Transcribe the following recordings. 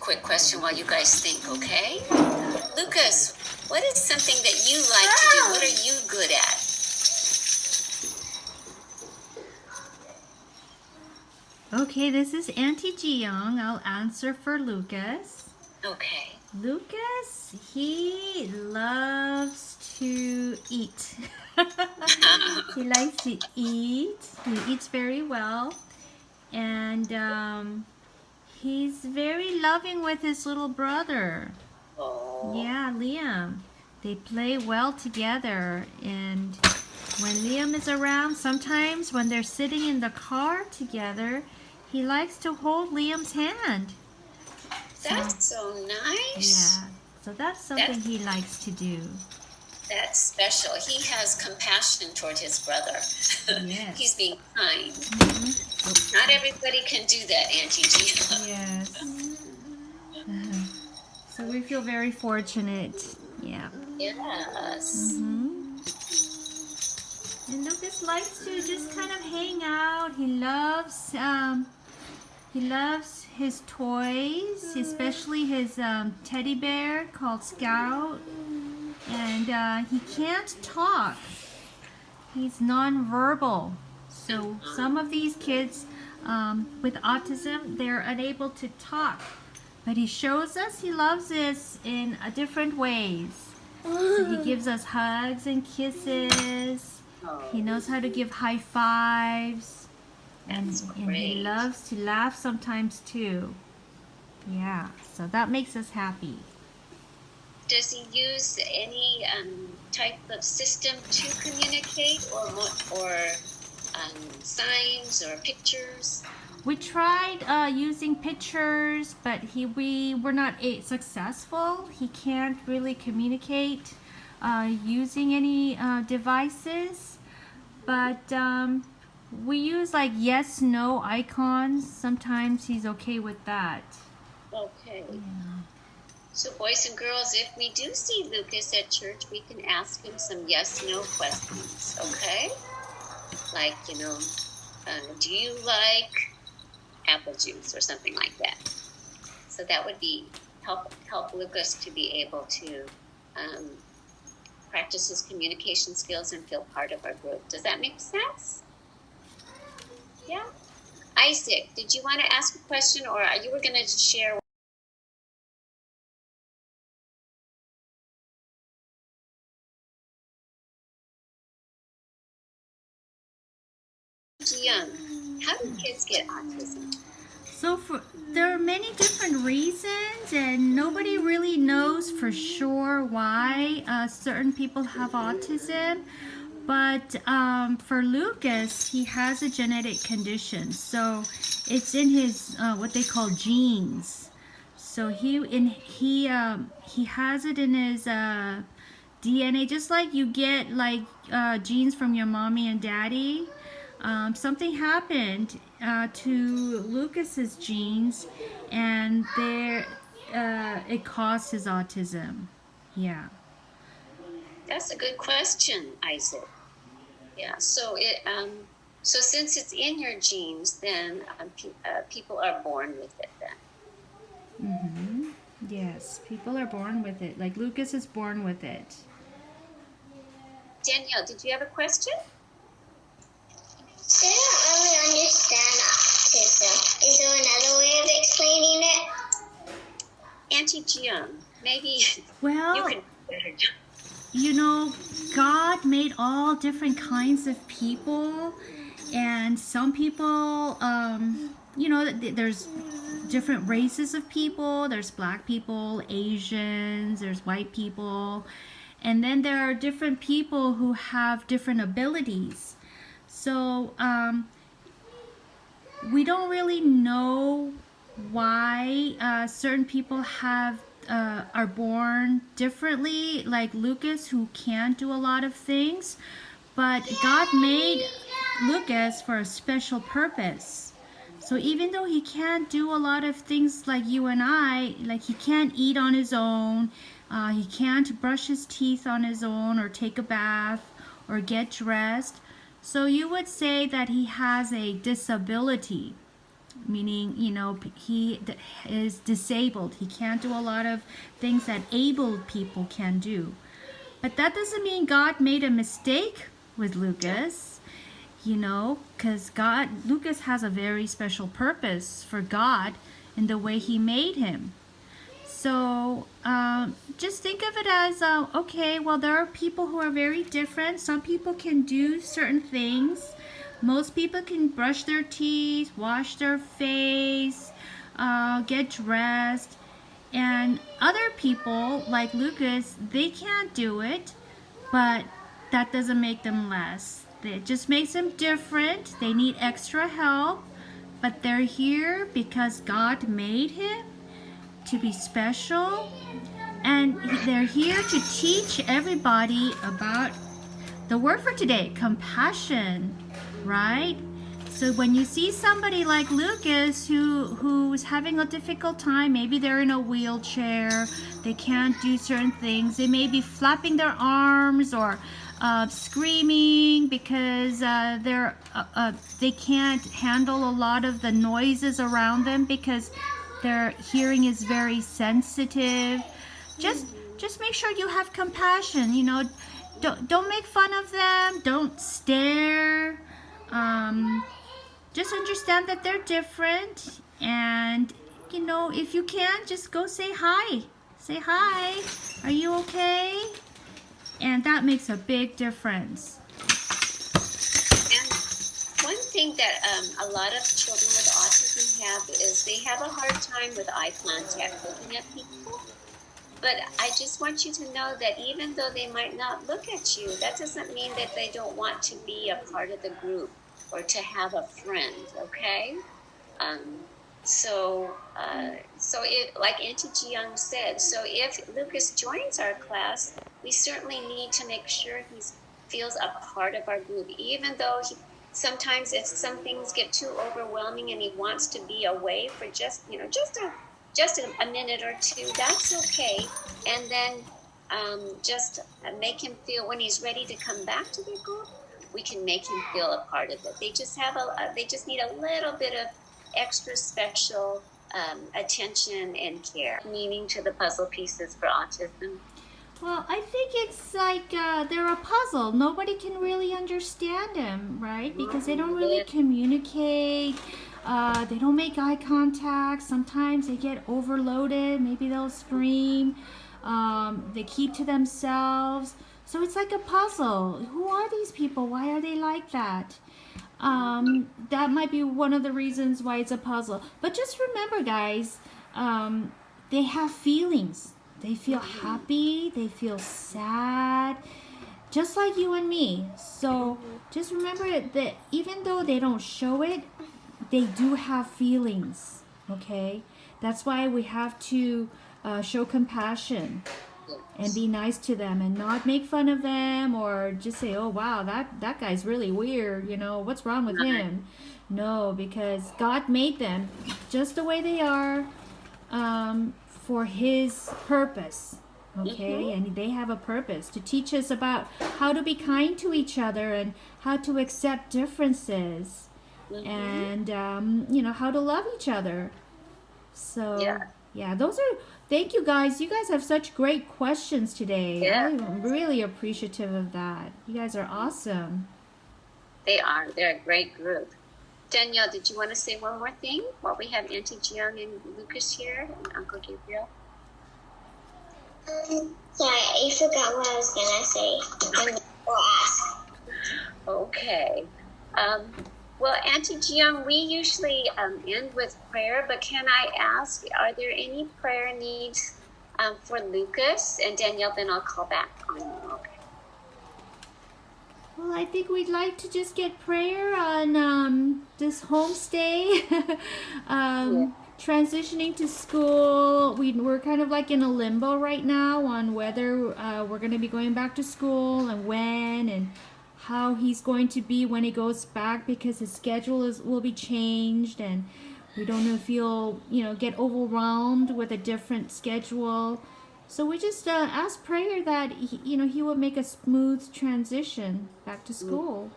quick question while you guys think, okay? Lucas, what is something that you like to do? What are you good at? Okay, this is Auntie Jiyoung. I'll answer for Lucas. Okay. Lucas, he loves to eat. He likes to eat. He eats very well. And he's very loving with his little brother. Oh. Yeah, Liam. They play well together. And when Liam is around, sometimes when they're sitting in the car together, he likes to hold Liam's hand. That's so nice. Yeah, so that's something he likes to do. That's special. He has compassion toward his brother. Yes. He's being kind. Mm-hmm. Not everybody can do that, Auntie G. Yes. So we feel very fortunate. Yeah. Yes. Mm-hmm. And Lucas likes to just kind of hang out. He loves his toys, especially his teddy bear called Scout. And he can't talk. He's nonverbal. So some of these kids with autism, they're unable to talk. But he shows us he loves us in different ways. So he gives us hugs and kisses. He knows how to give high fives. And he loves to laugh sometimes too. Yeah, so that makes us happy. Does he use any type of system to communicate, or signs or pictures? We tried using pictures, but we were not successful. He can't really communicate using any devices. But we use like yes, no icons. Sometimes he's okay with that. Okay. Yeah. So boys and girls, if we do see Lucas at church, we can ask him some yes, no questions, okay? Like, do you like apple juice or something like that? So that would be help Lucas to be able to practice his communication skills and feel part of our group. Does that make sense? Yeah. Isaac, did you want to ask a question, or you were going to share? Young, how do kids get autism? So there are many different reasons, and nobody really knows for sure why certain people have autism. But for Lucas, he has a genetic condition, so it's in his what they call genes. So he has it in his DNA, just like you get like genes from your mommy and daddy. Something happened to Lucas's genes, and it caused his autism. Yeah. That's a good question, Isaac. Yeah. So so since it's in your genes, then people are born with it. Then. Mm-hmm. Yes, people are born with it. Like Lucas is born with it. Danielle, did you have a question? I don't really understand autism. Is there another way of explaining it? Auntie Jiyoung, maybe well, you can. You know, God made all different kinds of people, and some people, there's different races of people. There's black people, Asians, there's white people, and then there are different people who have different abilities. So we don't really know why certain people are born differently, like Lucas, who can't do a lot of things, but God made Lucas for a special purpose. So even though he can't do a lot of things like you and I, like he can't eat on his own, he can't brush his teeth on his own or take a bath or get dressed, so you would say that he has a disability. meaning, he is disabled. He can't do a lot of things that able people can do. But that doesn't mean God made a mistake with Lucas, because Lucas has a very special purpose for God in the way he made him. So just think of it as, okay, well, there are people who are very different. Some people can do certain things. Most people can brush their teeth, wash their face, get dressed. And other people, like Lucas, they can't do it, but that doesn't make them less. It just makes them different. They need extra help, but they're here because God made him to be special, and they're here to teach everybody about the word for today, compassion, right? So when you see somebody like Lucas who's having a difficult time, maybe they're in a wheelchair, they can't do certain things, they may be flapping their arms or screaming because they can't handle a lot of the noises around them because their hearing is very sensitive. Just make sure you have compassion. Don't make fun of them. Don't stare. Just understand that they're different, and if you can, just go say hi. Say hi. Are you okay? And that makes a big difference. And one thing that a lot of children with autism have is they have a hard time with eye contact, looking at people. But I just want you to know that even though they might not look at you, that doesn't mean that they don't want to be a part of the group or to have a friend, okay? So like Auntie Ji Young said, so if Lucas joins our class, we certainly need to make sure he feels a part of our group, even though sometimes if some things get too overwhelming and he wants to be away for just a minute or two, that's okay. And then just make him feel when he's ready to come back to the group, we can make him feel a part of it. They just need a little bit of extra special attention and care, meaning to the puzzle pieces for autism. Well, I think it's like they're a puzzle. Nobody can really understand them, right? Because they don't really communicate. They don't make eye contact. Sometimes they get overloaded. Maybe they'll scream. They keep to themselves. So it's like a puzzle. Who are these people? Why are they like that? That might be one of the reasons why it's a puzzle. But just remember, guys, they have feelings. They feel happy. They feel sad. Just like you and me. So just remember that even though they don't show it, they do have feelings. Okay? That's why we have to show compassion and be nice to them and not make fun of them or just say, oh wow, that guy's really weird, what's wrong with him? No, because God made them just the way they are for his purpose. Okay? And they have a purpose to teach us about how to be kind to each other and how to accept differences and how to love each other. So yeah, thank you guys. You guys have such great questions today. Yeah. I'm really appreciative of that. You guys are awesome. They are. They're a great group. Danielle, did you want to say one more thing while we have Auntie Ji Young and Lucas here and Uncle Gabriel? Sorry, I forgot what I was going to say. Or ask. Okay. Well, Auntie Ji Young, we usually end with prayer, but can I ask, are there any prayer needs for Lucas? And Danielle, then I'll call back on you. Okay. Well, I think we'd like to just get prayer on this homestay, transitioning to school. We're kind of like in a limbo right now on whether we're going to be going back to school and when and how he's going to be when he goes back, because his schedule will be changed and we don't know if he'll get overwhelmed with a different schedule. So we just ask prayer that he will make a smooth transition back to school.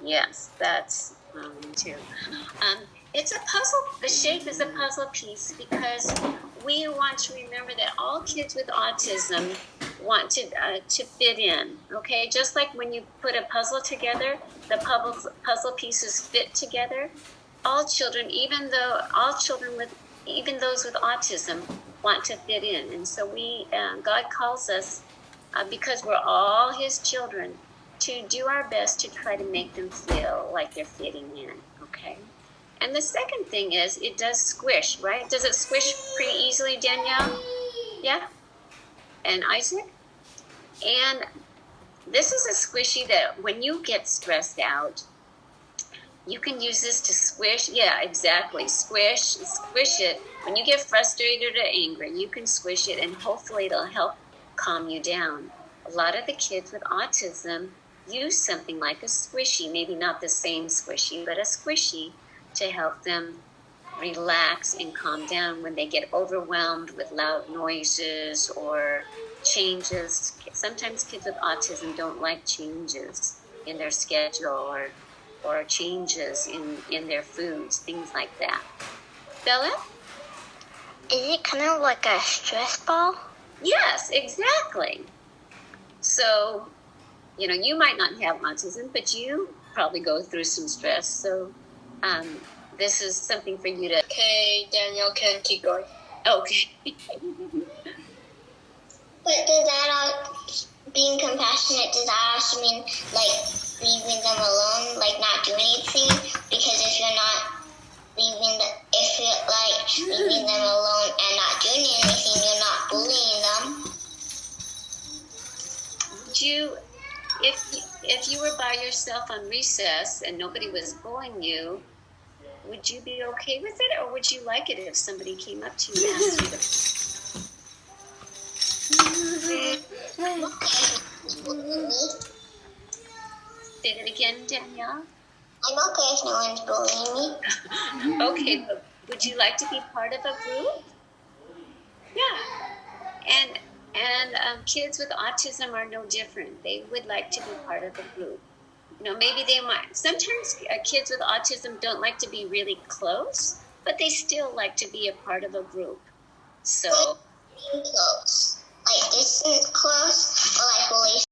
Yes, that's Me too. It's a puzzle. The shape is a puzzle piece because we want to remember that all kids with autism want to fit in. Okay, just like when you put a puzzle together, the puzzle pieces fit together. All children, even those with autism, want to fit in, and so God calls us because we're all His children to do our best to try to make them feel like they're fitting in. Okay. And the second thing is it does squish, right? Does it squish pretty easily, Danielle? Yeah? And Isaac? And this is a squishy that when you get stressed out, you can use this to squish. Yeah, exactly. Squish it. When you get frustrated or angry, you can squish it and hopefully it'll help calm you down. A lot of the kids with autism use something like a squishy, maybe not the same squishy, but a squishy to help them relax and calm down when they get overwhelmed with loud noises or changes. Sometimes kids with autism don't like changes in their schedule or changes in their foods, things like that. Bella? Is it kind of like a stress ball? Yes, exactly. So, you might not have autism, but you probably go through some stress. So, this is something for you to... Okay, Danielle can keep going. Okay. But does that being compassionate, does that also mean, like, leaving them alone, like, not doing anything? Because if you're not leaving them alone and not doing anything, you're not bullying them. Would you, if you were by yourself on recess and nobody was bullying you, would you be okay with it, or would you like it if somebody came up to you and asked you to? I'm okay if no one's bullying me. Say that again, Danielle. I'm okay if no one's bullying me. Okay, but would you like to be part of a group? Yeah. And kids with autism are no different. They would like to be part of a group. Maybe they might. Sometimes kids with autism don't like to be really close, but they still like to be a part of a group. So Close. Like distance close, or like relationship.